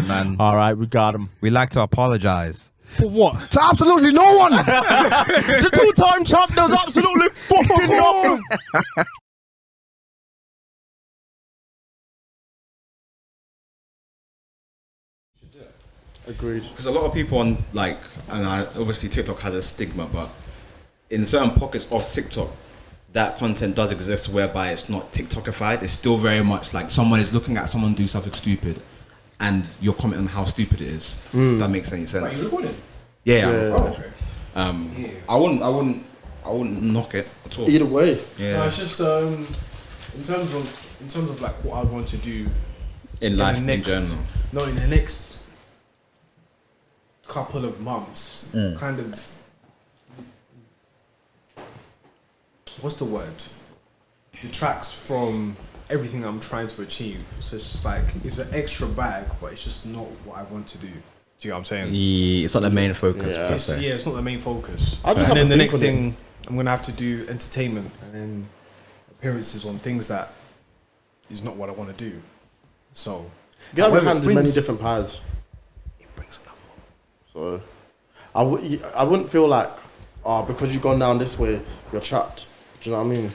man. All right, we got him. We like to apologize. For what? To absolutely no one. The two-time champ does absolutely fucking nothing. Agreed. Because a lot of people on obviously TikTok has a stigma, but in certain pockets of TikTok, that content does exist whereby it's not TikTokified. It's still very much like someone is looking at someone do something stupid, and you're commenting on how stupid it is. If that makes any sense. Wait, you recording? Yeah. Oh, okay. I wouldn't knock it at all. Either way. Yeah. No, it's just in terms of like what I want to do in life in general. No, in the next couple of months, kind of. What's the word? Detracts from everything I'm trying to achieve. So it's just like it's an extra bag, but it's just not what I want to do. Do you know what I'm saying? Yeah, it's not the main focus. Yeah. It's not the main focus. I just And have then a the think next on it. thing, I'm gonna have to do entertainment and then appearances on things that is not what I want to do. So You have your however, hands in many different pies. It brings enough. So I wouldn't feel like, because you've gone down this way, you're trapped. Do you know what I mean?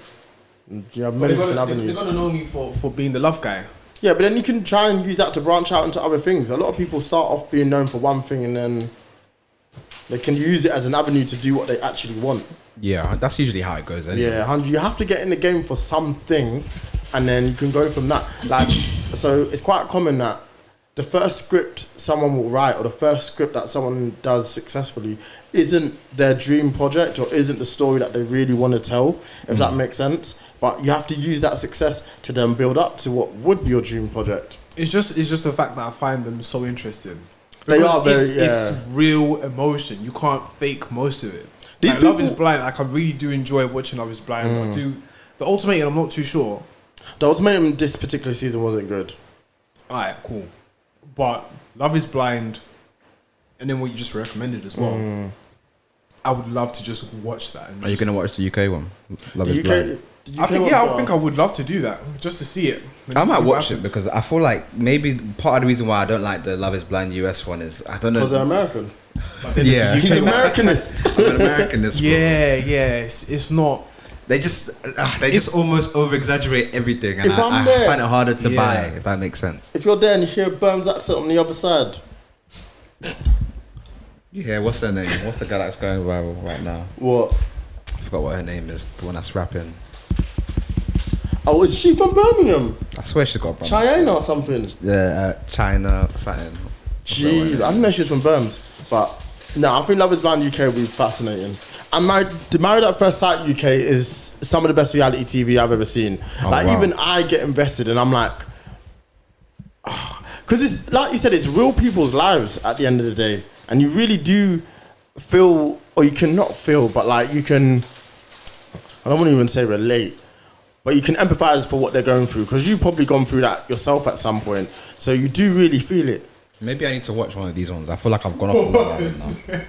You have many different They're avenues. gonna know me for being the love guy. Yeah, but then you can try and use that to branch out into other things. A lot of people start off being known for one thing and then they can use it as an avenue to do what they actually want. Yeah, that's usually how it goes. Anyway. Yeah, and you have to get in the game for something and then you can go from that. Like, so it's quite common that the first script someone will write or the first script that someone does successfully isn't their dream project or isn't the story that they really want to tell, if that makes sense. But you have to use that success to then build up to what would be your dream project. It's just the fact that I find them so interesting. They are Because very, it's real emotion. You can't fake most of it. These Like, Love is people- Blind. Like I really do enjoy watching Love is Blind. I do the Ultimatum. I'm not too sure. The ultimatum this particular season wasn't good. Alright, cool. But Love is Blind, and then what you just recommended as well. I would love to just watch that. And Are you just- gonna watch the UK one? Love The is UK, Blind. the I UK think one, I think I would love to do that just to see it. and I just might see what watch it happens. because I feel like maybe part of the reason why I don't like the Love is Blind US one is I don't know. because they're American. But then Yeah. it's He's the UK one. Americanist. I'm an American this one. Yeah, it's not. They just almost over exaggerate everything, and If I'm I there- find it harder to Yeah. buy if that makes sense. If you're there and you hear Burns accent on the other side, Yeah, what's her name? What's the guy that's going viral right now? what? I forgot what her name is. The one that's rapping. Oh, is she from Birmingham? I swear she's got a brother. China or something? Yeah, China something. Jeez, I didn't know she was from Birms. But no, I think Love is Blind UK will be fascinating. And Married at First Sight UK is some of the best reality TV I've ever seen. Wow. Even I get invested and I'm like, because it's like you said, it's real people's lives at the end of the day. And you really do feel, or you can not feel, but like you can, I don't want to even say relate, but you can empathize for what they're going through because you've probably gone through that yourself at some point. So you do really feel it. Maybe I need to watch one of these ones. I feel like I've gone off of Love Island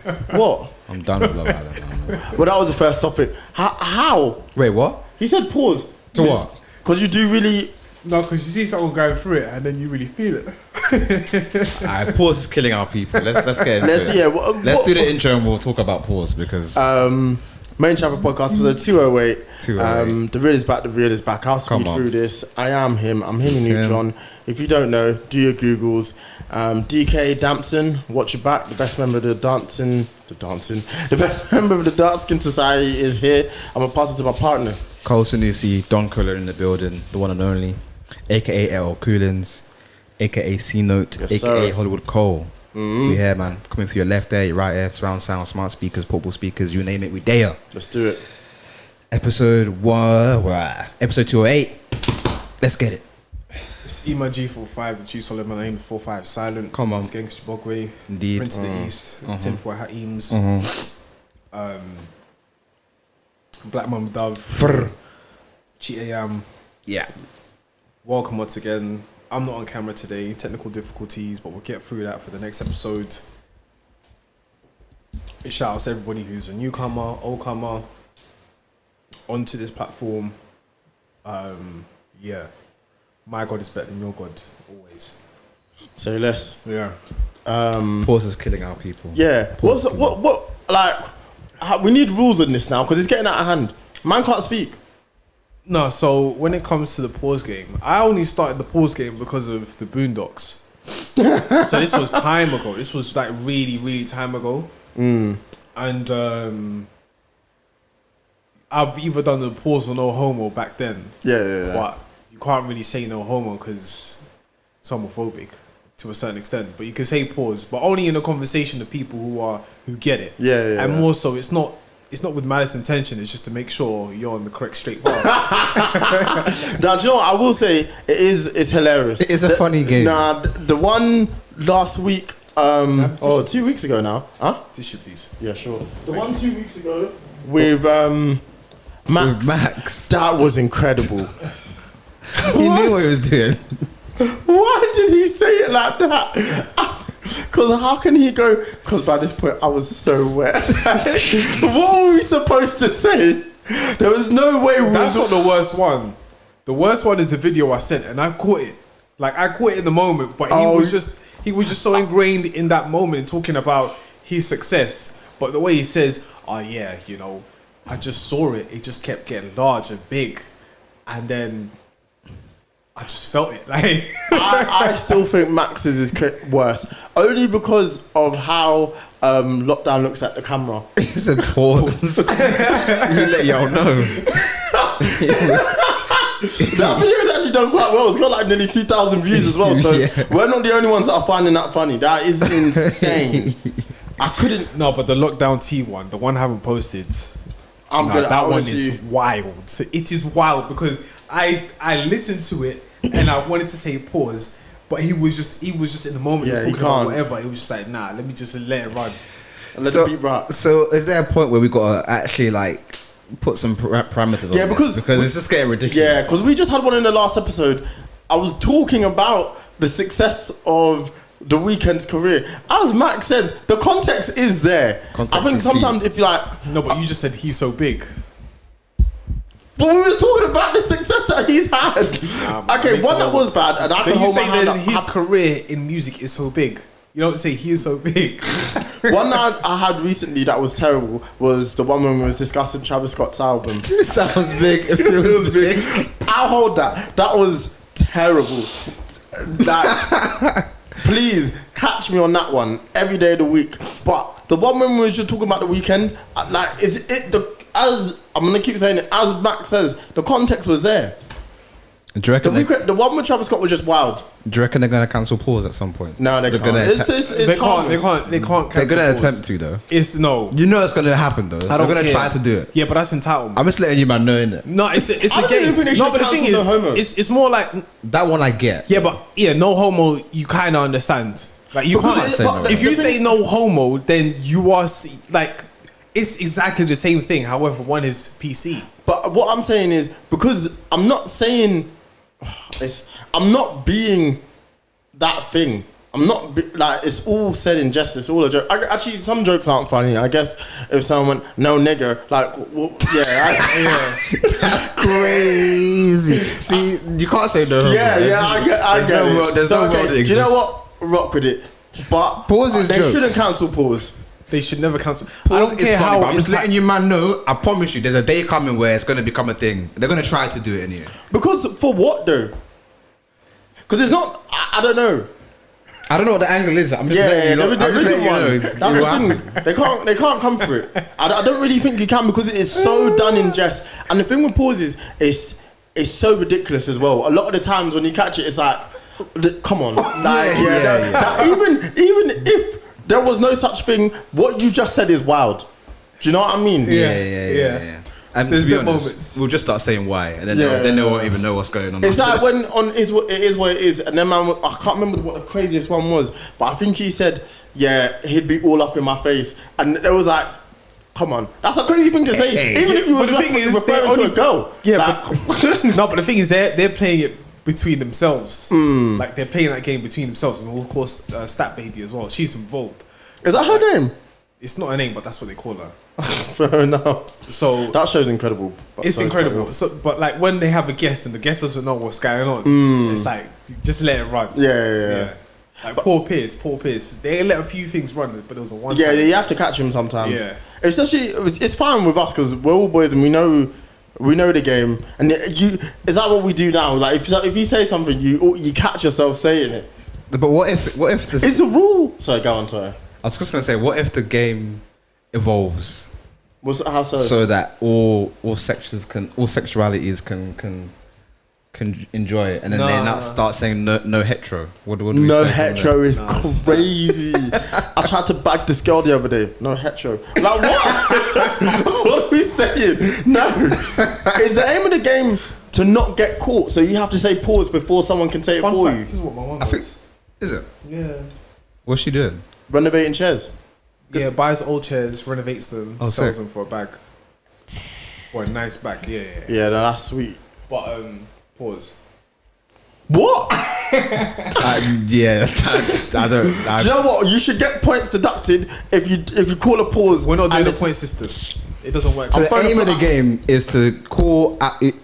now. What? I'm done with Love Island now. Well, that was the first topic. How? Wait, what? He said pause. To what? Because you do really. No, because you see someone going through it and then you really feel it. Alright, pause is killing our people. Let's get into Let's it. yeah. Let's do the intro and we'll talk about pause because Made In Chafford podcast was a 208. 208. The real is back. The real is back. I'll speed Come on. through this. I am him. I'm him, It's Neutron. If you don't know, do your Googles. DK Dampson, watch your back. The best member of the best member of the Dancing Society is here. I'm gonna pass it to my partner. Cole Sanusi, Don Kohler in the building, the one and only, aka L Coolins, aka C Note, Yes, aka sir. Hollywood Cole. We here, man. Coming through your left ear, your right ear, surround sound, smart speakers, portable speakers, you name it, we there. Let's do it. Episode 208. Let's get it. It's Eman G45, the G Solid Man name 45 Silent. Come on. It's Gangsta Bogway. Indeed. Prince of the East. Tinfoil Hat Eames. Black Mum Dove. Cheetah Yam. Yeah. Welcome once again. I'm not on camera today. Technical difficulties, but we'll get through that for the next episode. Big shout out to everybody who's a newcomer, oldcomer, onto this platform. Yeah. My God is better than your God, always. Say less. Yeah. Pause is killing our people. Yeah. What? Like, we need rules on this now because it's getting out of hand. Man can't speak. No, so when it comes to the pause game, I only started the pause game because of the Boondocks. So this was time ago. This was like really, really time ago. And I've either done the pause or no homo back then. Yeah. But you can't really say no homo because it's homophobic to a certain extent. But you can say pause, but only in a conversation of people who get it. Yeah. And more so, it's not with malice intention. It's just to make sure you're on the correct straight path. Now, do you know what I will say? It's hilarious. It is a funny game. Nah, the one last week, 2 weeks ago now. Huh? Tissue, please. Yeah, sure. The one 2 weeks ago with Max. With Max. That was incredible. He knew what he was doing. Why did he say it like that? Because how can he go? Because by this point I was so wet. What were we supposed to say? There was no way we That's not the worst one. The worst one is the video I sent, and I caught it. Like I caught it in the moment, but he was just so ingrained in that moment, talking about his success. But the way he says, "Oh yeah, you know, I just saw it. It just kept getting large and big, and then I just felt it." Like I still think Max's is worse, only because of how Lockdown looks at the camera. He said pause. He let y'all know. That video is actually done quite well. It's got like nearly 2,000 views as well. So we're not the only ones that are finding that funny. That is insane. I couldn't. No, but the Lockdown T one, the one I haven't posted. That one is wild. So it is wild because I listened to it and I wanted to say pause, but he was just in the moment. Yeah, he was talking about whatever. It was just like, nah, let me just let it run. Let the beat rap. So is there a point where we got to actually like put some parameters on this? Because it's just getting ridiculous. Yeah, because we just had one in the last episode. I was talking about the success of The Weeknd's career. As Max says, the context is there. I think sometimes if you like... No, but you just said he's so big. But we was talking about the success that he's had. One that was bad, and I can hold my hand up. His career in music is so big. You don't say he is so big. One that I had recently that was terrible was the one when we was discussing Travis Scott's album. It sounds big. It feels big. I'll hold that. That was terrible. Like, please catch me on that one every day of the week. But the one when we were just talking about The Weeknd, like, is it as I'm gonna keep saying it, as Max says, the context was there. Do you reckon the one with Travis Scott was just wild. Do you reckon they're gonna cancel pause at some point? No, they can't. They can't. They can't. They're gonna pause. attempt to though. It's no. You know it's gonna happen though. I don't They're gonna care. try to do it. Yeah, but that's entitlement. I'm just letting you man know, innit? No, it's I a don't game. even think they No, should but the thing cancel is, no homo. it's more like That one I get. yeah, but no homo. You kind of understand. Like you Because can't. it- If you the say thing- no homo, then you are like it's exactly the same thing. However, one is PC. But what I'm saying is, because I'm not saying, I'm not being that thing. I'm not like, it's all said in jest. It's all a joke. Actually, some jokes aren't funny. I guess if someone went, no nigger, like, well, yeah. That's crazy. See, you can't say no. I get it. There's no world that do you exists. know what? Rock with it. But Pause is they jokes. shouldn't cancel pause. They should never cancel. Pause I don't is care funny, how. but I'm just letting you man know. I promise you, there's a day coming where it's gonna become a thing. They're gonna try to do it anyway. Because for what though? Because it's not. I don't know. I don't know what the angle is. I'm just Yeah, letting you know. there I'm just isn't letting one. you know. That's It the will thing. happen. They can't come for it. I don't really think you can because it is so done in jest. And the thing with pauses is it's so ridiculous as well. A lot of the times when you catch it, it's like, come on, like, even if there was no such thing, what you just said is wild. Do you know what I mean? Yeah. And There's to be the honest, moments. we'll just start saying why, and then Yeah. they won't even know what's going on. It's like when on it is what it is, and then man, I can't remember what the craziest one was, but I think he said, yeah, he'd be all up in my face, and it was like, come on, that's a crazy thing to say, Hey. even if you But was the thing is, referring they're to only- a girl. Yeah, like, No, but the thing is, they're playing it between themselves. Like they're playing that game between themselves, and of course, Stat Baby as well. She's involved. is that her name? It's not her name, but that's what they call her. Fair enough. So That show's incredible. but it's so incredible. So, but like when they have a guest and the guest doesn't know what's going on, it's like just let it run. Yeah. Like Paul Pierce. They let a few things run, but there was a one. Yeah, you have to catch him sometimes. Yeah. It's fine with us because we're all boys and we know the game. And is that what we do now? Like if you say something, you catch yourself saying it. But what if this? It's a rule. Sorry, go on. Sorry. I was just gonna say, what if the game evolves How so? so that all sexualities can enjoy it, and then they now start saying no hetero. What do we no say hetero is crazy. I tried to bag this girl the other day. No hetero. Like what? What are we saying? No. Is the aim of the game to not get caught? So you have to say pause before someone can say it Fun for fact, you. this is what my one I was. think. Is it? Yeah. What's she doing? Renovating chairs. Yeah, buys old chairs, renovates them, Oh, sells sick. them for a bag. For a nice bag, yeah. Yeah, no, that's sweet. But pause. What? Yeah, I don't. Do you know what? You should get points deducted if you call a pause. We're not doing and a it's- point system. It doesn't work. So So the aim of the game is to call.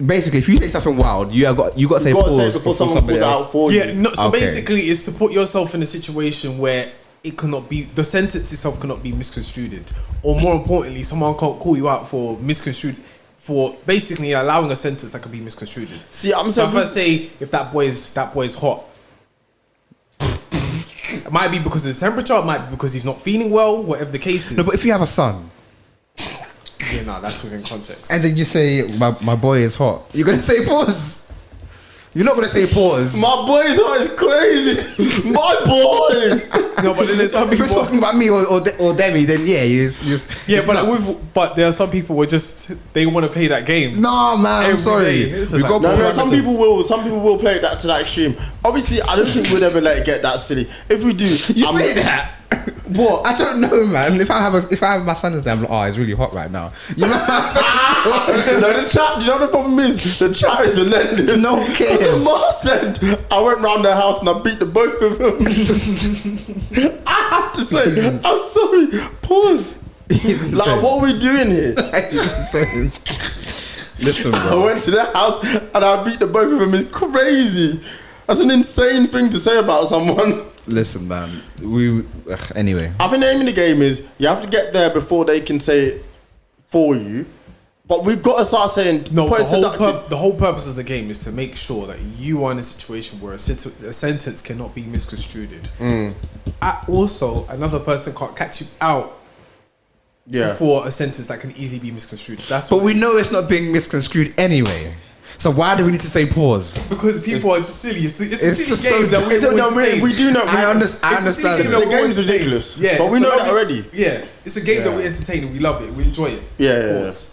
Basically, if you say something wild, you got to say You gotta say pause it before someone calls somebody it else. out for yeah, you. no, so Okay. basically it's to put yourself in a situation where it cannot be, the sentence itself cannot be misconstrued. Or more importantly, someone can't call you out for for basically allowing a sentence that can be misconstrued. See, I'm So saying. if I say if that boy's hot, it might be because of the temperature, it might be because he's not feeling well, whatever the case is. No, but if you have a son yeah, no, that's within context. and then you say my boy is hot, you're gonna say pause. You're not gonna say pause. My boy's heart is crazy. My boy. No, but then there's some If you're people. talking about me or Demi, then yeah, Yeah, but there are some people who are just they want to play that game. no, man, I'm Every sorry. day. It's We just got like- No, some parameters. people will play that to that extreme. Obviously, I don't think we'd ever let it get that silly. If we do, You say that. What? I don't know, man. If I have my son there, I'm like, oh, it's really hot right now. You know what I'm saying? No, the chat. Do you know what the problem is? The chat is relentless. No one cares. The Ma said I went round their house and I beat the both of them. I have to say, I'm sorry. Pause. He's insane. Like, what are we doing here? He's insane. Listen, I bro. went to their house and I beat the both of them. It's crazy. That's an insane thing to say about someone. Listen, man. Anyway. I think the aim of the game is you have to get there before they can say it for you. But we've got to start saying No, points deducted. the whole purpose of the game is to make sure that you are in a situation where a sentence cannot be misconstrued. Also, another person can't catch you out Yeah. for a sentence that can easily be misconstrued. That's But what we it is. know it's not being misconstrued anyway. So why do we need to say pause? Because people are just silly. It's a it's silly just game so- that we It's a- no, entertain. we do know. I understand. It's a silly game The that we game's entertain. ridiculous. Yeah, But we so know that we- already. Yeah, it's a game that Yeah. we entertain and we love it. We enjoy it. Yeah. Pause.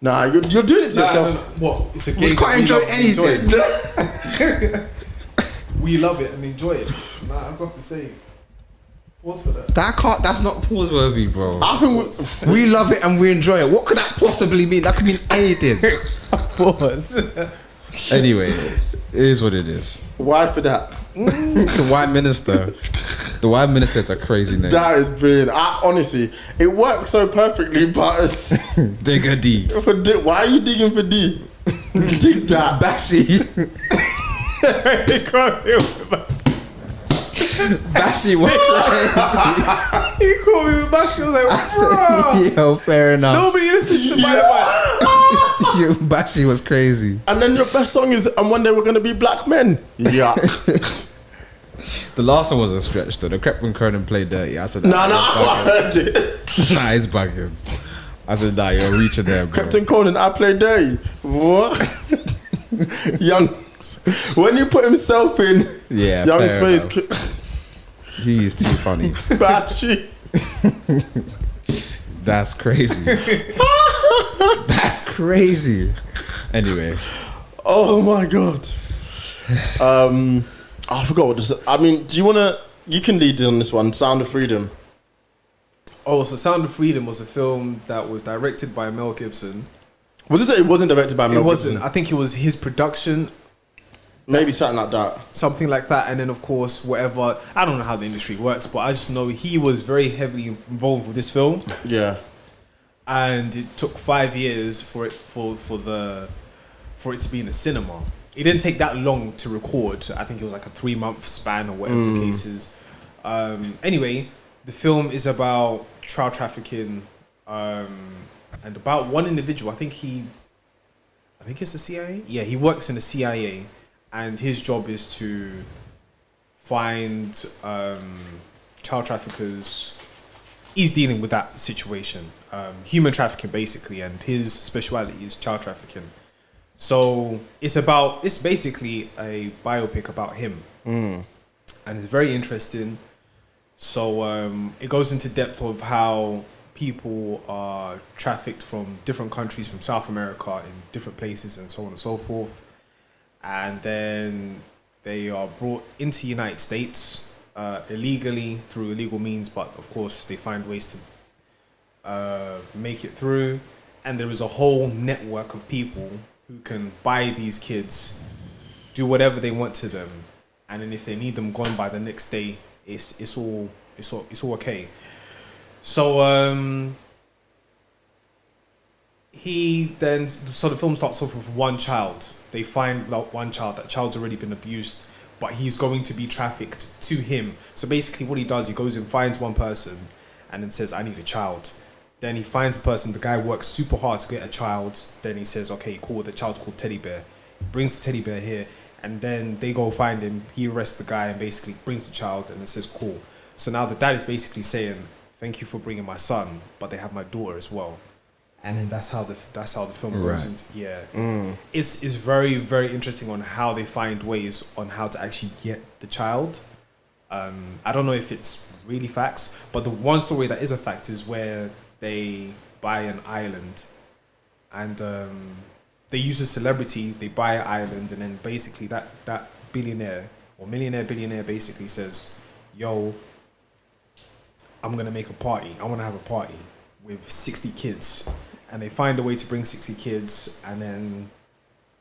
Nah, you're doing it to Nah, yourself. no. What? It's a game. We that can't enjoy love and enjoy anything. it. We love it and enjoy it. Nah, I've got to say, pause for that. That's not pause worthy, bro. I think We love it and we enjoy it. What could that possibly mean? That could mean anything. Pause. Anyway, it is what it is. why for that? The white minister. The white minister's a crazy name. That is brilliant. Honestly, it works so perfectly, but it's, Digger D. for D, why are you digging for D? Dig that. Bashi. Bashi was crazy. He called me with Bashi. I was like, bro. Yo, fair enough. Nobody listens to my man. Yo, Bashi was crazy. And then your best song is "And One Day We're Gonna Be Black Men." Yeah. The last one was a stretch though. The Crep when Conan played dirty. I said, No, I heard it. nah, he's bugging. I said, nah, you're reaching there, bro. Captain Conan, I play dirty. What? Young. When you put himself in Yeah, Young's fair face, enough. He is too funny. Bashi. That's crazy. That's crazy. Anyway, Oh my god. I forgot what this. I mean, do you wanna? You can lead on this one. Sound of Freedom. Oh, so Sound of Freedom was a film that was directed by Mel Gibson. Was it? That it wasn't directed by Mel It wasn't. Gibson? I think it was his production, Maybe something like that. something like that. And then, of course, whatever. I don't know how the industry works, but I just know he was very heavily involved with this film. Yeah. And it took 5 years for it to be in the cinema. it didn't take that long to record. I think it was like a 3-month span or whatever the case is. Anyway, the film is about child trafficking and about one individual. I think it's the CIA. Yeah, he works in the CIA, and his job is to find child traffickers. He's dealing with that situation, human trafficking basically, and his speciality is child trafficking. So it's basically a biopic about him, and it's very interesting. So it goes into depth of how people are trafficked from different countries, from South America, in different places, and so on and so forth, and then they are brought into the United States illegally through illegal means, but of course they find ways to make it through, and there is a whole network of people who can buy these kids, do whatever they want to them, and then if they need them gone by the next day, it's all okay. So the film starts off with one child. They find one child. That child's already been abused, but he's going to be trafficked to him. So basically what he does, he goes and finds one person and then says, I need a child. Then he finds a person, the guy works super hard to get a child. Then he says, okay, cool, the child's called Teddy Bear. He brings the teddy bear here, and then they go find him. He arrests the guy and basically brings the child, and it says, cool. So now the dad is basically saying, thank you for bringing my son, but they have my daughter as well. And then that's how the film goes into. It's very, very interesting on how they find ways on how to actually get the child. I don't know if it's really facts, but the one story that is a fact is where they buy an island, and they use a celebrity. They buy an island, and then basically that billionaire or billionaire basically says, "Yo, I'm gonna make a party. I want to have a party with 60 kids." And they find a way to bring 60 kids, and then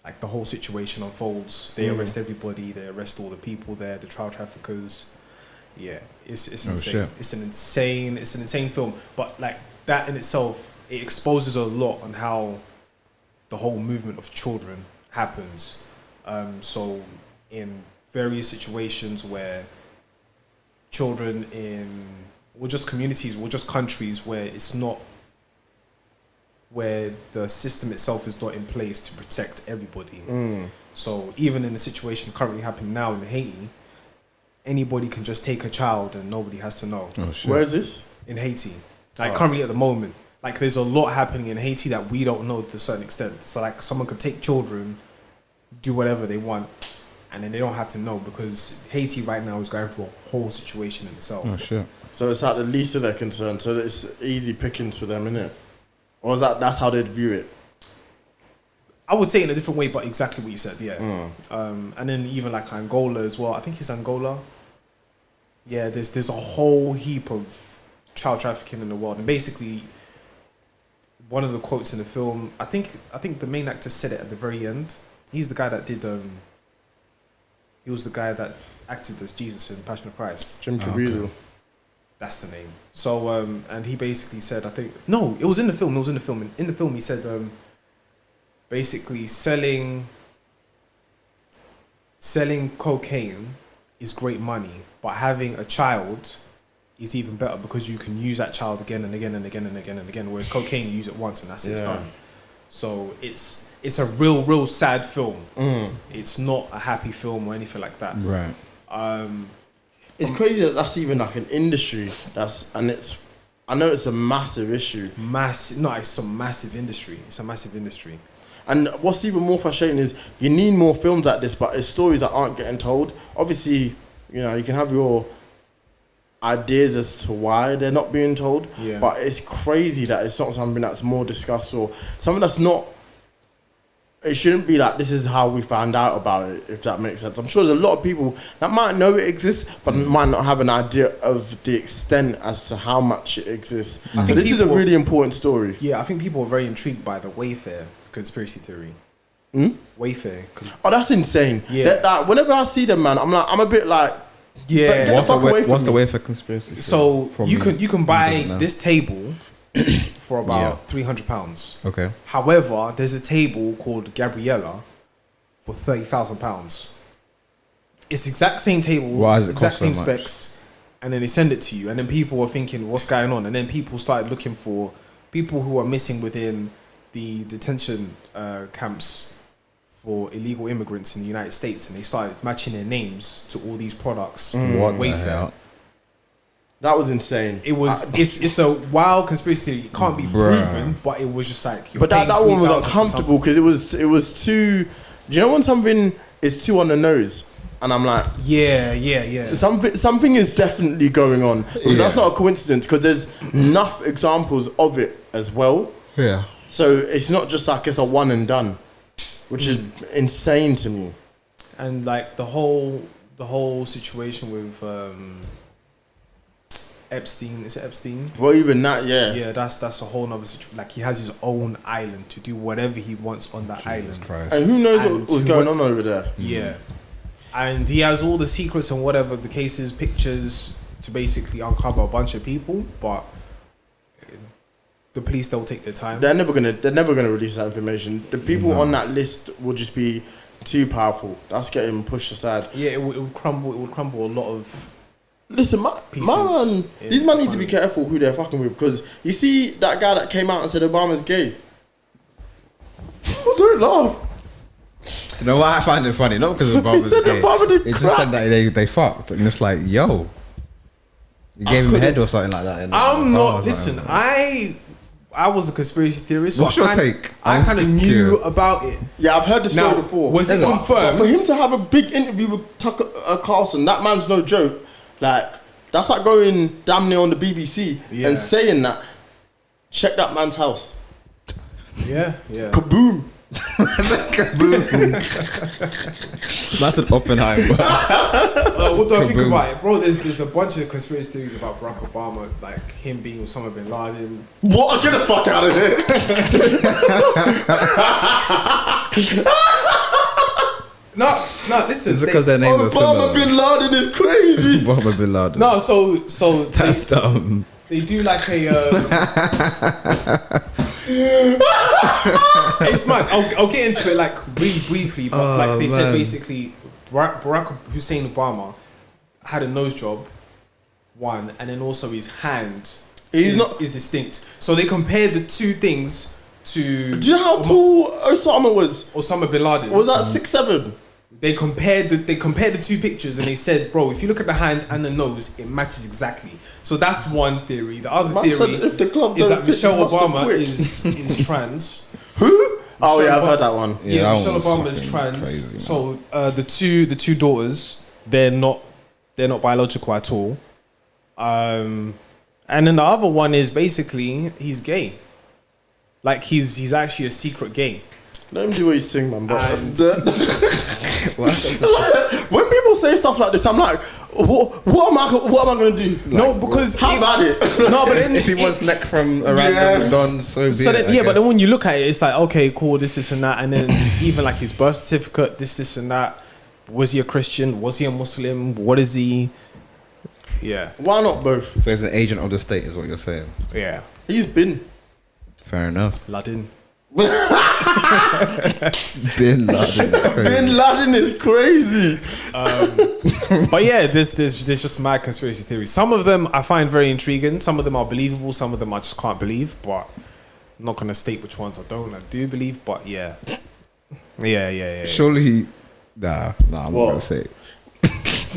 like the whole situation unfolds. They arrest everybody. They arrest all the people there, the child traffickers. Yeah, it's insane. Shit. It's an insane film. But like that in itself, it exposes a lot on how the whole movement of children happens. So in various situations where children or just communities or just countries where where the system itself is not in place to protect everybody. So even in the situation currently happening now in Haiti, anybody can just take a child and nobody has to know. Oh, shit. Where is this? In Haiti. Like currently at the moment. Like there's a lot happening in Haiti that we don't know to a certain extent. So like someone could take children, do whatever they want, and then they don't have to know, because Haiti right now is going through a whole situation in itself. Oh shit. So it's like the least of their concern. So it's easy pickings for them, innit? Or is that's how they'd view it? I would say in a different way, but exactly what you said, yeah. And then even like Angola as well. I think it's Angola. Yeah, there's a whole heap of child trafficking in the world, and basically one of the quotes in the film, I think the main actor said it at the very end. He's the guy that did he was the guy that acted as Jesus in Passion of Christ. Jim Caviezel. That's the name. So and he basically said, it was in the film. In the film he said basically selling cocaine is great money, but having a child is even better, because you can use that child again and again and again and again and again, whereas cocaine, you use it once and that's it's done. So it's a real sad film. It's not a happy film or anything like that. Right. It's crazy that that's even like an industry. I know it's a massive issue. It's a massive industry. It's a massive industry. And what's even more frustrating is you need more films like this, but it's stories that aren't getting told. Obviously, you can have your ideas as to why they're not being told, but it's crazy that it's not something that's more discussed, or something that's not. It shouldn't be like, this is how we found out about it, if that makes sense. I'm sure there's a lot of people that might know it exists, but might not have an idea of the extent as to how much it exists. So this is a really important story. Yeah, I think people are very intrigued by the Wayfair conspiracy theory. Wayfair. Oh, that's insane. Yeah. That whenever I see them, man, I'm a bit like, yeah. What's the way for conspiracy? So you can buy this table for about £300. Okay. However, there's a table called Gabriella for £30,000. It's exact same tables, Why does it exact cost so same much? specs, and then they send it to you, and then people are thinking, what's going on? And then people started looking for people who are missing within the detention camps for illegal immigrants in the United States, and they started matching their names to all these products. What the Wayfair. hell? That was insane. It was. It's a wild conspiracy theory. It can't be Bruh. proven, but it was just like. But that one was $3,000 for uncomfortable because it was too. Do you know when something is too on the nose? And I'm like, Yeah. something is definitely going on. Because that's Yeah. not a coincidence. Because there's enough examples of it as well. Yeah. So it's not just like it's a one and done, which is insane to me. And like the whole situation with Epstein. Is it Epstein? Well, even that, yeah. Yeah, that's a whole nother situation. Like he has his own island to do whatever he wants on that island. Christ. And who knows And what was to going what- on over there? Yeah. And he has all the secrets and whatever the cases, pictures to basically uncover a bunch of people, but the police don't take their time. They're never gonna release that information. The people on that list will just be too powerful. That's getting pushed aside. Yeah, it would crumble. It would crumble a lot of. Listen, Pieces man, in these man need to be economy. careful who they're fucking with, because you see that guy that came out and said Obama's gay. Don't laugh. You know why I find it funny? Not because of Obama's said gay. Obama did It just crack. said that they fucked, and it's like, yo, you gave him a head or something like that. I'm not. Listen, I was a conspiracy theorist. So What's I your kinda, take? I I'm kind of knew curious. about it. Yeah, I've heard the story Now, before. was it But confirmed? for him to have a big interview with Tucker Carlson, that man's no joke. Like, that's like going damn near on the BBC Yeah. and saying that. Check that man's house. Yeah. Kaboom. That's an Oppenheimer. What do I think Kaboom. about it, bro? There's a bunch of conspiracy theories about Barack Obama, like him being with Osama bin Laden. What? Get the fuck out of here. No, listen. Is it because their names are Obama similar? bin Laden is crazy. Obama bin Laden. No, so That's dumb. they do like a. It's mad. I'll get into it like really briefly, but Oh, like they said, man. basically, Barack Hussein Obama had a nose job, one, and then also his hand is distinct. So they compared the two things to. Do you know how tall Osama was? Osama bin Laden? Was that 6'7"? They compared the two pictures and they said, bro, if you look at the hand and the nose, it matches exactly. So that's one theory. The other Man theory said if the glove is don't that fit, Michelle you must have Obama quit. is trans. Who? Oh yeah, I've Obama- heard that one. Yeah, that Michelle one was Obama is fucking trans. crazy, man. So the two daughters, they're not biological at all. And then the other one is basically he's gay. Like he's actually a secret gay. Let him do what he's saying, man. But And- when people say stuff like this, I'm like, what am I gonna do? No, because How about it? No, but then If he wants neck from a random Don, so be So it, then, I yeah, but then guess. when you look at it, it's like, okay, cool, this and that, and then even like his birth certificate, this and that. Was he a Christian? Was he a Muslim? What is he? Yeah, Why not both? So he's an agent of the state, is what you're saying. yeah. He's been. Fair enough. Laden. Bin Laden is crazy. Bin Laden is crazy. But yeah, there's just mad conspiracy theories. Some of them I find very intriguing. Some of them are believable. Some of them I just can't believe. But I'm not gonna state which ones I do believe. But yeah. Surely, nah, I'm not gonna say it.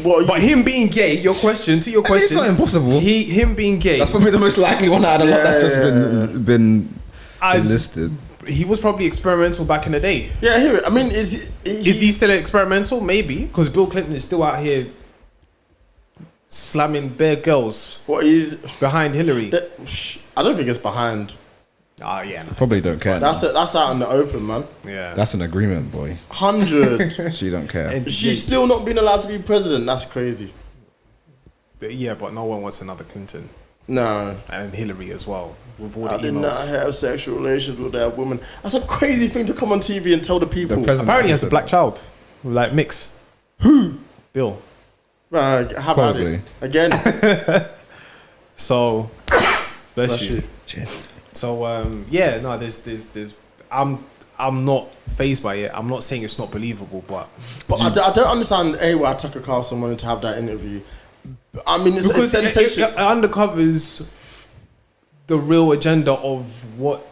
What? But him being gay, to your question, It's not impossible. him being gay, That's probably the most likely one out of the lot that's just been I- listed. he was probably experimental back in the day. Yeah, I hear it. I mean, is Is he still experimental? Maybe, because Bill Clinton is still out here slamming bare girls What is? behind Hillary. I don't think it's behind. Ah, yeah, no. Probably don't care. That's it. That's out in the open, man. Yeah. That's an agreement, boy. 100. She don't care. And She's still not been allowed to be president. That's crazy. yeah, but no one wants another Clinton No. and Hillary as well with all the I did not emails. have sexual relations with that woman. That's a crazy thing to come on TV and tell the people. The president- Apparently, he has a black child with like mix. Who? Bill. How about Probably. it? Again. So, bless Bless you. you. Cheers. So yeah, no, there's I'm not phased by it. I'm not saying it's not believable, but I don't understand why Tucker Carlson wanted to have that interview. I mean, it's because sensational. it undercovers the real agenda of what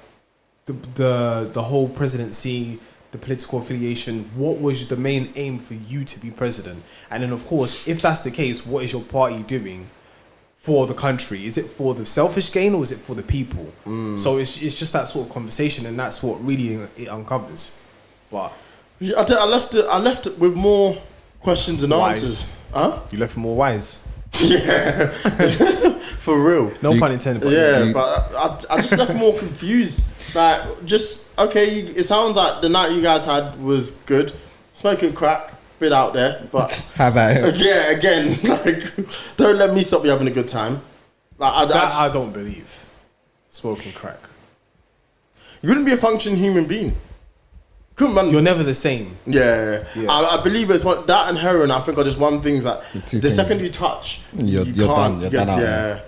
the whole presidency, the political affiliation. What was the main aim for you to be president? And then, of course, if that's the case, what is your party doing for the country? Is it for the selfish gain or is it for the people? So it's just that sort of conversation, and that's what really it uncovers. But I left it with more questions and Wise. answers. Huh? you left more wise. Yeah, for real. No pun intended. But Yeah, but I just left more confused. Like, just okay. It sounds like the night you guys had was good. Smoking crack, bit out there, but How about it? yeah, again, like, don't let me stop you having a good time. Like, I don't believe smoking crack. you wouldn't be a functioning human being. Couldn't man. You're never the same. Yeah. I believe it's one, that and heroin. I think are just one things that two the things. second you touch, You're you done. can't You're get. done out, Yeah,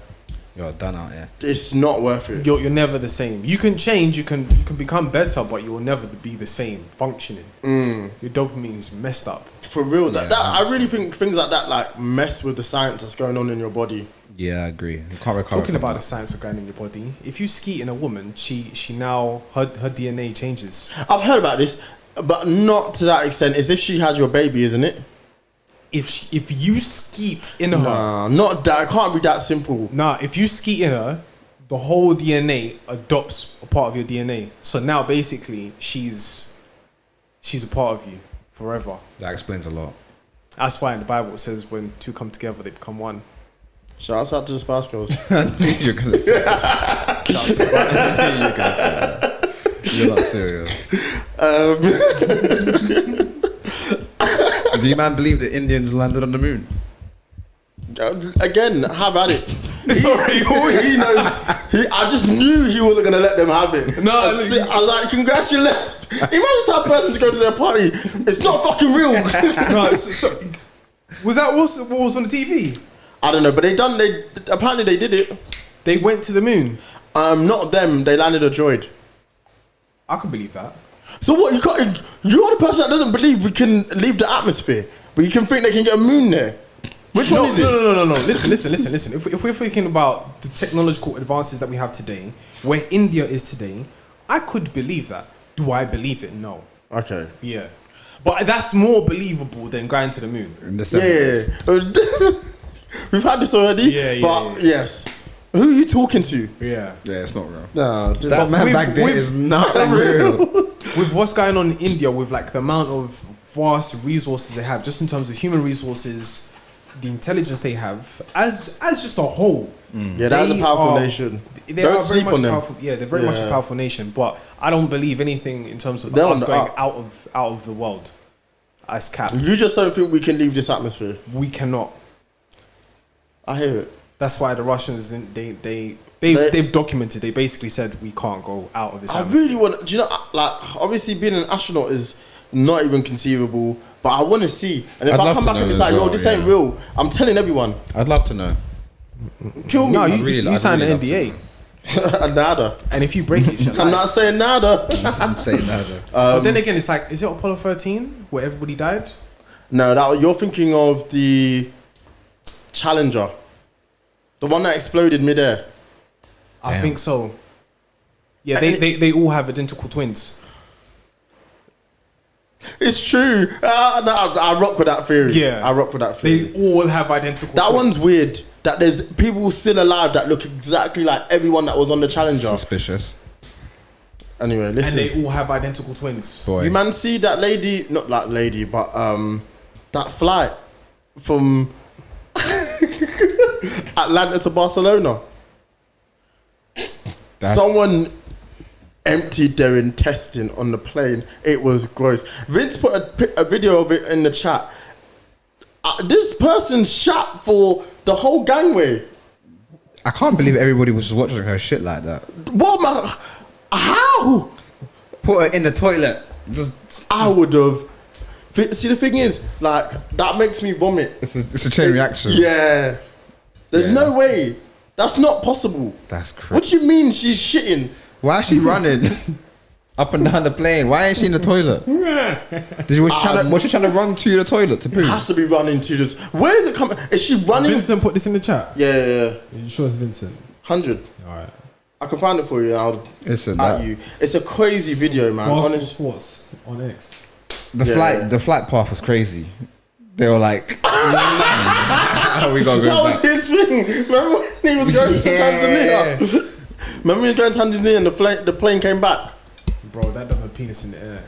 You're done out here. it's not worth it. You're never the same. You can change. You can become better, but you will never be the same functioning. Your dopamine is messed up. For real, that I really think things like that like mess with the science that's going on in your body. Yeah, I agree. You can't recover. Talking about the science of going in your body, if you skeet in a woman, she now her DNA changes. I've heard about this, but not to that extent. As if she has your baby, isn't it? If you skeet in her, Nah, not that. It can't be that simple. if you skeet in her, the whole DNA adopts a part of your DNA. So now basically she's a part of you forever. That explains a lot. That's why in the Bible it says when two come together they become one. Shouts out to the Spice Girls. You're gonna say that. You're gonna say that. You're not serious. Do you man believe the Indians landed on the moon? Again, have at it. He knows. I just knew he wasn't gonna let them have it. No, I was like, congratulations. Imagine that person to go to their party. It's not fucking real. No, was that what was on the TV? I don't know, but apparently they did it. They went to the moon. Not them. They landed a droid. I could believe that. So what? You're the person that doesn't believe we can leave the atmosphere, but you can think they can get a moon there. Which one is it? No. Listen. If we're thinking about the technological advances that we have today, where India is today, I could believe that. Do I believe it? No. Okay. Yeah. But that's more believable than going to the moon. In the 70s. Yeah. We've had this already. Yeah, But yes. Who are you talking to? Yeah. Yeah, it's not real. No, That man back there is not real. With what's going on in India, with like the amount of vast resources they have, just in terms of human resources, the intelligence they have, as just a whole. Yeah, that's a powerful nation. They Don't are very sleep much on them. powerful. Yeah, they're very much a Yeah. powerful nation. But I don't believe anything in terms of They're on us the going up. out of the world. As cap, You just don't think we can leave this atmosphere. we cannot. I hear it. That's why the Russians they've documented. They basically said we can't go out of this. I atmosphere. really want. Do you know? Like, obviously, being an astronaut is not even conceivable. But I want to see. And if I'd I love come to back and know it's as like, yo, well, this yeah. ain't real. I'm telling everyone. I'd love to know. Kill me. No, I'd you really signed love an to NDA, Nada. and if you break it, it's your I'm life. not saying nada. I'm saying that. But then again, it's like, is it Apollo 13 where everybody died? No, you're thinking of the Challenger, the one that exploded midair. I Damn. think so. Yeah, And they all have identical twins. It's true. No, I rock with that theory. Yeah. I rock with that theory. They all have identical That twins. one's weird. That there's people still alive that look exactly like everyone that was on the Challenger. Suspicious. Anyway, And listen. they all have identical twins. Boy. You man see that lady? Not that lady, but that flight from Atlanta to Barcelona. Someone emptied their intestine on the plane. It was gross. Vince put a video of it in the chat. This person shat for the whole gangway. I can't believe everybody was just watching her shit like that. What man? How? Put her in the toilet. Just I would have. See, the thing is, like, that makes me vomit. it's a chain reaction. Yeah. There's Yeah, no that's- way. That's not possible. That's crazy. What do you mean she's shitting? Why is she running? Up and down the plane. Why ain't she in the toilet? Was she trying to run to the toilet to poo? It has to be running to this. Where is it coming? Is she running? Vincent put this in the chat. Yeah. You sure it's Vincent? 100. All right. I can find it for you. I'll Listen, at you. It's a crazy video, man. Honest. Sports on X. the flight path was crazy. They were like, we gotta go That back. was his thing. Remember when he was going to Tanzania? Remember he was going to Tanzania and the plane came back? Bro, that done a penis in the air.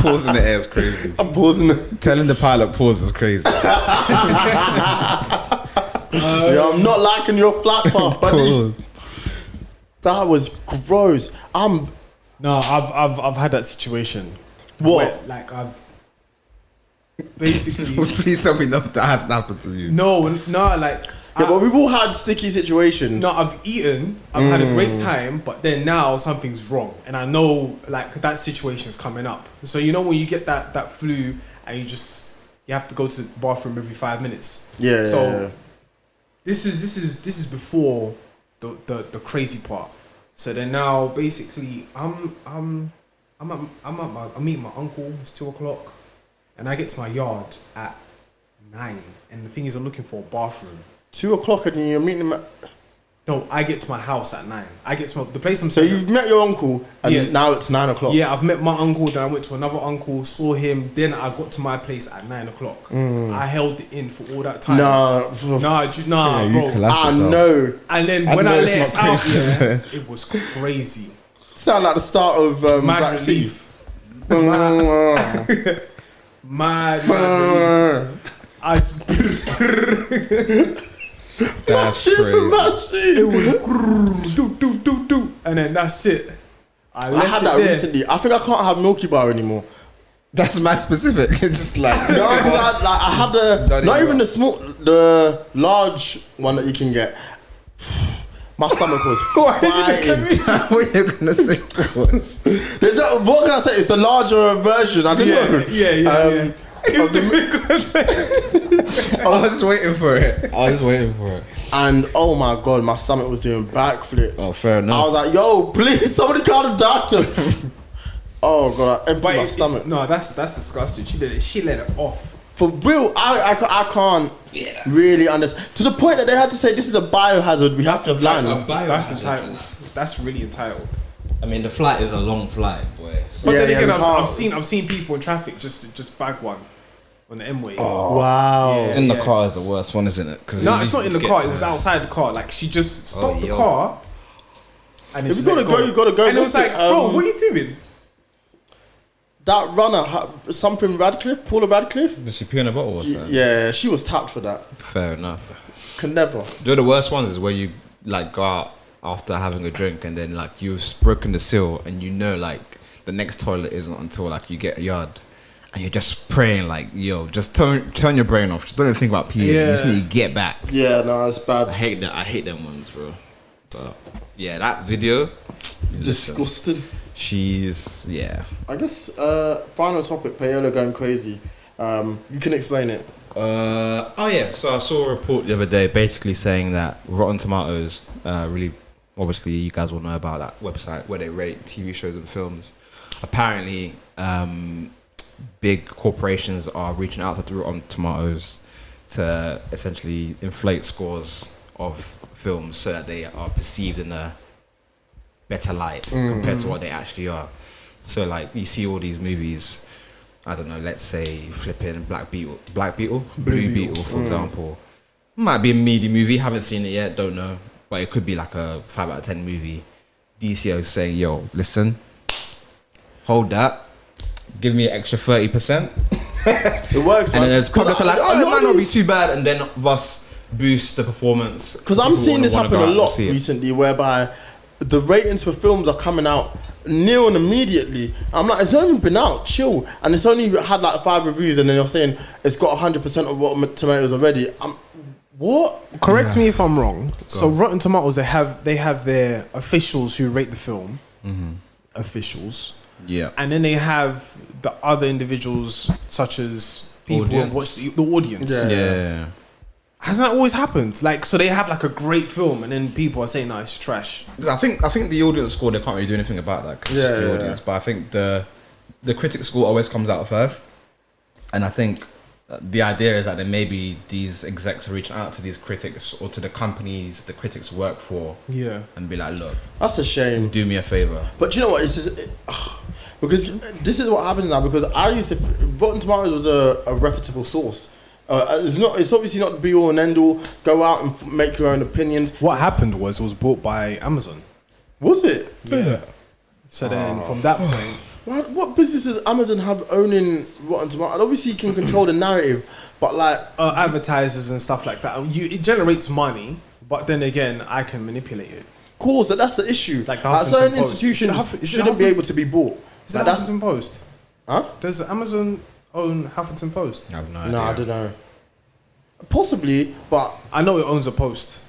Pause in the air is crazy. I'm pausing it. Telling the pilot pause is crazy. Yeah, I'm not liking your flat path, buddy. That was gross. No, I've had that situation. What? Where, like I've basically Please tell me that hasn't happened to you. no, like Yeah, but we've all had sticky situations. no, I've eaten, I've had a great time, but then now something's wrong, and I know like that situation's coming up. So you know when you get that flu and you have to go to the bathroom every 5 minutes. Yeah. So this is before the crazy part. So then now basically I'm meeting my uncle. It's 2:00, and I get to my yard at 9. And the thing is, I'm looking for a bathroom. 2:00 and you're meeting him at... No, I get to my house at 9. I get to the place I'm So staying. you've met your uncle and now it's 9:00. Yeah, I've met my uncle. Then I went to another uncle, saw him. Then I got to my place at 9:00. I held it in for all that time. Nah, bro. I know. And then when I let it out, it was crazy. Sound like the start of Mad Black Sea. relief. Mad relief. That's Shit from crazy. that shit. It was do, and then that's it. I I had that there. recently. I think I can't have Milky Bar anymore. That's mad specific. It's just like No, because I had the Don't not even even the large one that you can get. My stomach was fighting. what you're gonna say was What can I say? It's a larger version. I don't know. Yeah. I was waiting for it. And oh my god, my stomach was doing backflips. Oh, fair enough. I was like, yo, please, somebody call the doctor. Oh god, I emptied But my it's, stomach. no, that's disgusting. She did it. She let it off. For real, I can't really understand. To the point that they had to say this is a biohazard. We have to land. That's entitled. That's really entitled. I mean, the flight is a long flight, boy. But Yeah, then again, we can't. I've seen people in traffic just bag one on the M-way. Wow. Yeah. in the car is the worst one, isn't it? No, it's not in the car. It was outside the car. Like she just stopped the car. And If you gotta go, you gotta go. And it was What's like, it, bro, what are you doing? That runner, something Radcliffe, Paula Radcliffe. Did she pee in a bottle or something? Yeah, she was tapped for that. Fair enough. Could never. The worst ones is where you like go out after having a drink and then like you've broken the seal and you know like the next toilet isn't until like you get a yard and you're just praying like, yo, just turn your brain off. Just don't even think about peeing. You just need to get back. Yeah, no, it's bad. I hate them ones, bro. But yeah, that video, Disgusting. She's I guess final topic, payola going crazy. You can explain it. So I saw a report the other day basically saying that Rotten Tomatoes, really, obviously you guys will know about that website where they rate TV shows and films. Apparently, big corporations are reaching out to Rotten Tomatoes to essentially inflate scores of films so that they are perceived in a better light compared to what they actually are. So like you see all these movies, I don't know, let's say flipping Blue Beetle, for example. Might be a meaty movie, haven't seen it yet, don't know. But it could be like a 5 out of 10 movie. DCO saying, yo, listen, hold that, give me an extra 30%. It works, And man. then it's public like, oh, it might not be too bad, and then thus boost the performance. Because I'm People seeing this wanna happen go a out and lot see it. recently, whereby the ratings for films are coming out near and immediately. I'm like, it's not even been out, chill, and it's only had like 5 reviews, and then you're saying it's got 100% of Rotten Tomatoes already. What? Correct me if I'm wrong. So Rotten Tomatoes, they have their officials who rate the film. Officials. Yeah. And then they have the other individuals, such as people who have watched the audience. Yeah. Yeah. Hasn't that always happened? Like, so they have like a great film, and then people are saying, "No, it's trash." I think the audience score, they can't really do anything about that. 'Cause it's the audience. But I think the critic score always comes out first, and I think the idea is that then maybe these execs are reaching out to these critics or to the companies the critics work for, and be like, "Look, that's a shame. Do me a favor." But you know what? It's just, because this is what happens now. Because I used to, Rotten Tomatoes was a reputable source. It's not. It's obviously not the be all and end all. Go out and make your own opinions. What happened was it was bought by Amazon. Was it? Yeah. So then from that point, what businesses Amazon have owning Rotten Tomatoes? Obviously, you can control the narrative, but like advertisers and stuff like that, it generates money. But then again, I can manipulate it. Of course, that's the issue. Like certain institutions shouldn't be able to be bought. Is that Huffington Post? Huh? Does Amazon own Huffington Post? I have no idea. No, I don't know. Possibly, but I know it owns a Post.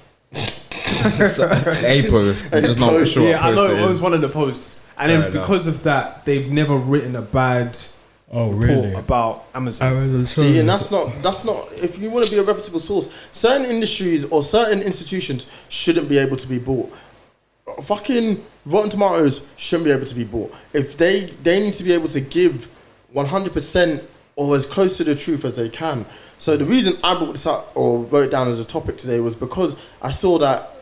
A post, just not sure. Yeah, I know it owns one of the posts, and then because of that, they've never written a bad report about Amazon. See, and that's not. If you want to be a reputable source, certain industries or certain institutions shouldn't be able to be bought. Fucking Rotten Tomatoes shouldn't be able to be bought. If they need to be able to give 100% or as close to the truth as they can. So the reason I brought this up or wrote it down as a topic today was because I saw that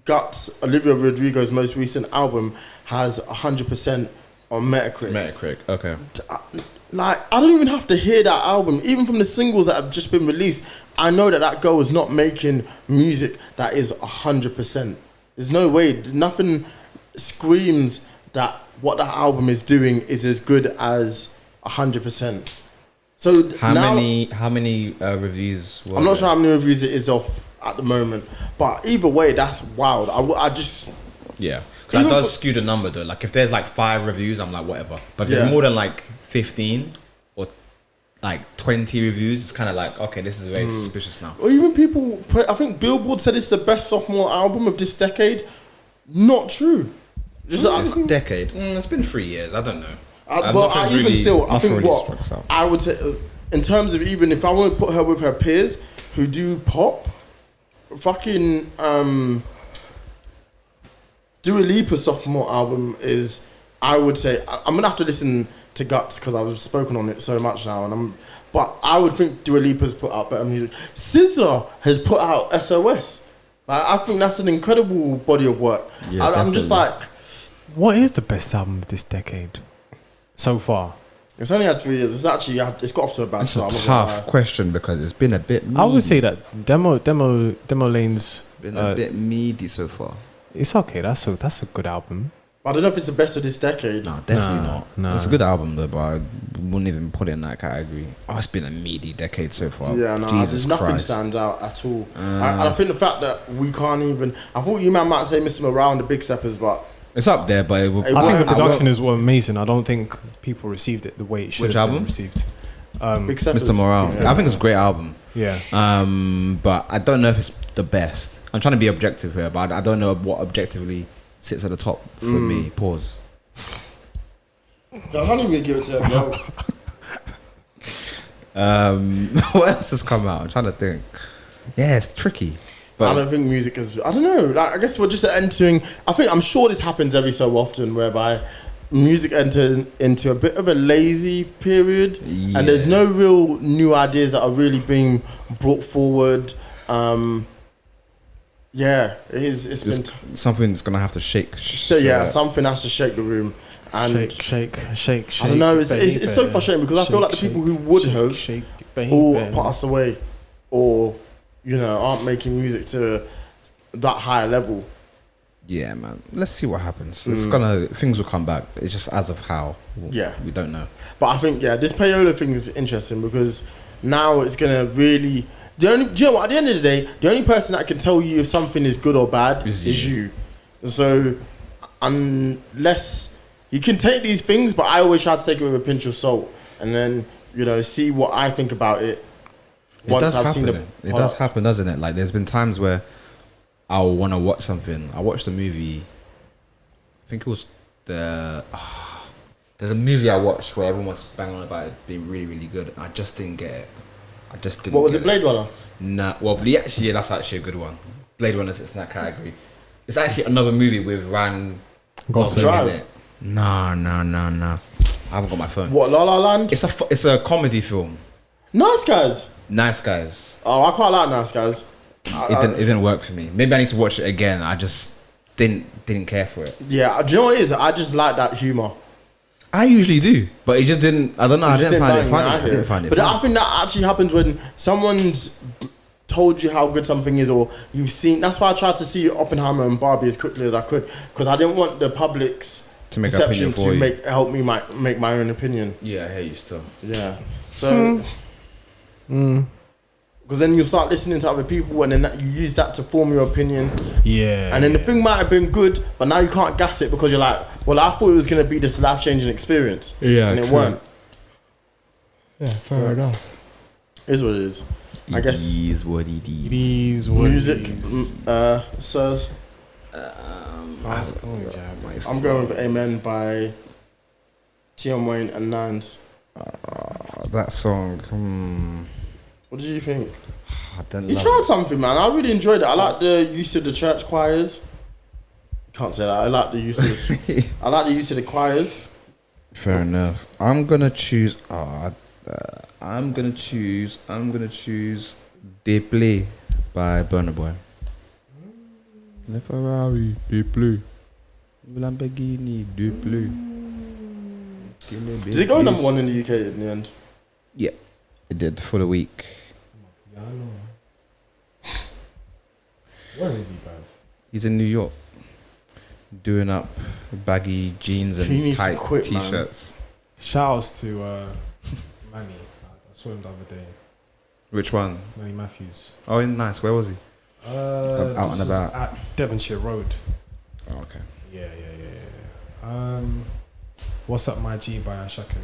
Guts, Olivia Rodrigo's most recent album, has 100% on Metacritic. Metacritic, okay. Like, I don't even have to hear that album. Even from the singles that have just been released, I know that girl is not making music that is 100%. There's no way. Nothing screams that what that album is doing is as good as 100%. So how many reviews? I'm not sure how many reviews it is off at the moment, but either way, that's wild. I just because that does skew the number though. Like if there's like 5 reviews, I'm like whatever. But if there's more than like 15 or like 20 reviews, it's kind of like okay, this is very suspicious now. Or even people, I think Billboard said it's the best sophomore album of this decade. Not true. Just this decade. It's been 3 years. I don't know. I think what I would say in terms of even if I want to put her with her peers who do pop, fucking Dua Lipa's sophomore album is, I would say, I'm gonna have to listen to Guts because I've spoken on it so much now, but I would think Dua Lipa's put out better music. SZA has put out SOS. Like, I think that's an incredible body of work. Yeah, I'm just like, what is the best album of this decade so far? It's only had 3 years. It's got off to a bad start. It's a tough question because it's been a bit meaty. I would say that Demo Lane's been a bit meaty so far. It's okay. That's a good album. I don't know if it's the best of this decade. No, definitely not. No. It's a good album though, but I wouldn't even put it in that category. Oh, it's been a meaty decade so far. Yeah, no, Jesus nothing Christ. stands out at all. I think the fact that we can't even. I thought you might say Mr. Morale and the Big Steppers, but it's up there. But I think the production is amazing. I don't think people received it the way it should have been received. Big Steppers, Mr. Morale. I think it's a great album. Yeah. But I don't know if it's the best. I'm trying to be objective here, but I don't know what objectively sits at the top for me. Pause. I can't even give it to her. What else has come out? I'm trying to think. Yeah, it's tricky. But I don't think music is. I don't know. Like, I guess we're just entering. I'm sure this happens every so often, whereby music enters into a bit of a lazy period, and there's no real new ideas that are really being brought forward. Yeah, it is. It's been something that's gonna have to shake. Something has to shake the room. And shake. I don't know. It's so frustrating because I feel like the people who would have all passed away, or aren't making music to that higher level. Yeah, man. Let's see what happens. Things will come back. It's just as of how. We don't know. But I think this payola thing is interesting because now it's gonna really. Do you know what? At the end of the day, the only person that can tell you if something is good or bad is you. So unless you can take these things, but I always try to take it with a pinch of salt, and then see what I think about it. Once I've seen it does happen, doesn't it? Like there's been times where I'll want to watch something. I watched a movie. I think it was there's a movie I watched where everyone was banging on about it being really, really good. And I just didn't get it. I just didn't. What was get it, Blade Runner? Nah, well, that's actually a good one. Blade Runner sits in that category. It's actually another movie with Ryan Gosling Gosling in Drive. it. No. I haven't got my phone. What, La La Land? It's a comedy film. Nice Guys. Nice Guys. Oh, I quite like Nice Guys. It didn't work for me. Maybe I need to watch it again. I just didn't care for it. Yeah, do you know what it is? I just like that humour. I usually do, but it just didn't. I don't know. I Just didn't find it bang funny. me. I didn't find it. But funny. I think that actually happens when someone's told you how good something is, or you've seen. That's why I tried to see Oppenheimer and Barbie as quickly as I could, because I didn't want the public's To make perception opinion for you. help me make my own opinion. Yeah, I hear you still. Yeah. So. Because then you start listening to other people, and then you use that to form your opinion. Yeah. And then the thing might have been good, but now you can't gas it because you're like, well, I thought it was going to be this life-changing experience. Yeah, and it true. weren't. Yeah, fair enough. Is what it is. I guess. It is what it is. It is what Music, it is. sirs. I'm going with Amen by Tion Wayne and Nines. That song. What did you think? I don't You love tried something, man. I really enjoyed it. I like the use of the church choirs. Can't say that. I like the use of the, I like the use of the choirs. Fair enough. I'm gonna choose. I'm gonna choose. Deeply by Burna Boy. Le Ferrari, Deeply. Lamborghini, Deeply. Did it go number one in the UK in the end? Yeah, it did for the week. Yeah, I know. Where is he, bruv? He's in New York, doing up baggy jeans He and needs to tight quit, man. t-shirts. Shoutouts to Manny. I saw him the other day. Which one? Manny Matthews. Oh, nice. Where was he? Out Out and about. At Devonshire Road. Oh, okay. Yeah. What's Up My G by Ashake.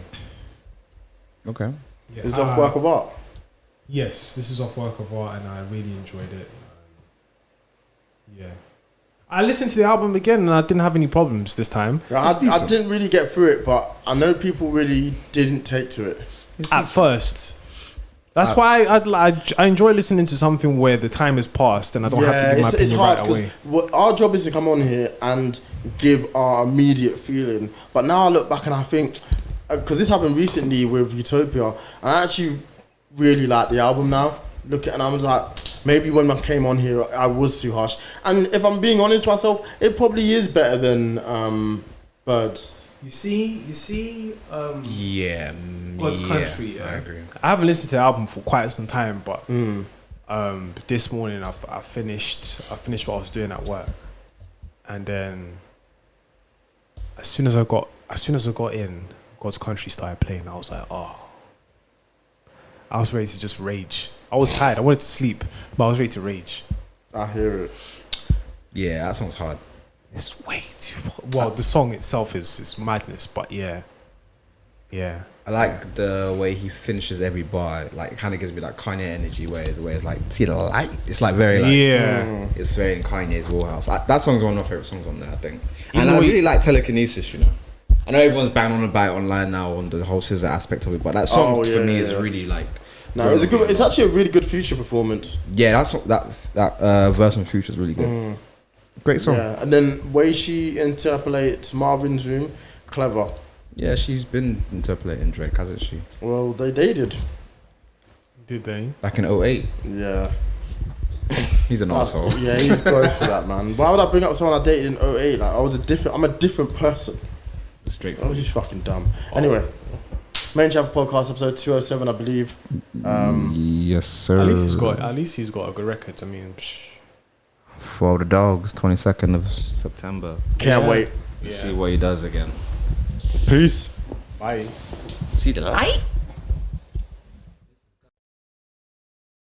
Okay. Yeah. Is it off work of art? Yes, this is off work of art, and I really enjoyed it. Yeah. I listened to the album again, and I didn't have any problems this time. I didn't really get through it, but I know people really didn't take to it. At first. That's why I enjoy listening to something where the time has passed and I don't have to give my opinion right away. Our job is to come on here and give our immediate feeling. But now I look back and I think, because this happened recently with Utopia, I actually really like the album now. Look at, and I was like, maybe when I came on here, I was too harsh. And if I'm being honest with myself, it probably is better than Birds. You see, Yeah. God's Country. Yeah. I agree. I haven't listened to the album for quite some time, but this morning I finished what I was doing at work, and then as soon as I got in, God's Country started playing. I was like, oh, I was ready to just rage. I was tired. I wanted to sleep, but I was ready to rage. I hear it. Yeah, that song's hard. It's way too well. The song itself is madness, but yeah. I like the way he finishes every bar. Like, it kind of gives me like Kanye energy, where it's like, see the light. It's like very like, Yeah. It's very in Kanye's wheelhouse. That song's one of my favorite songs on there, I think. Even And I though really like Telekinesis. You know, I know everyone's banging on about it online now on the whole scissor aspect of it, but that song for me is really like. No, it's actually a really good Future performance. Yeah, that verse on Future is really good. Great song. Yeah, and then way she interpolates Marvin's Room, clever. Yeah, she's been interpolating Drake, hasn't she? Well, they dated. Did they? Back in 08. Yeah. He's an arsehole. Yeah, he's gross for that, man. Why would I bring up someone I dated in 08? Like, I'm a different person. Straight. Oh, he's fucking dumb. Anyway, Made In Chafford podcast episode 207, I believe. Yes, sir. At least he's got a good record. I mean, For the Dogs, 22nd of September. Can't wait. Let's see what he does again. Peace. bye. See the light?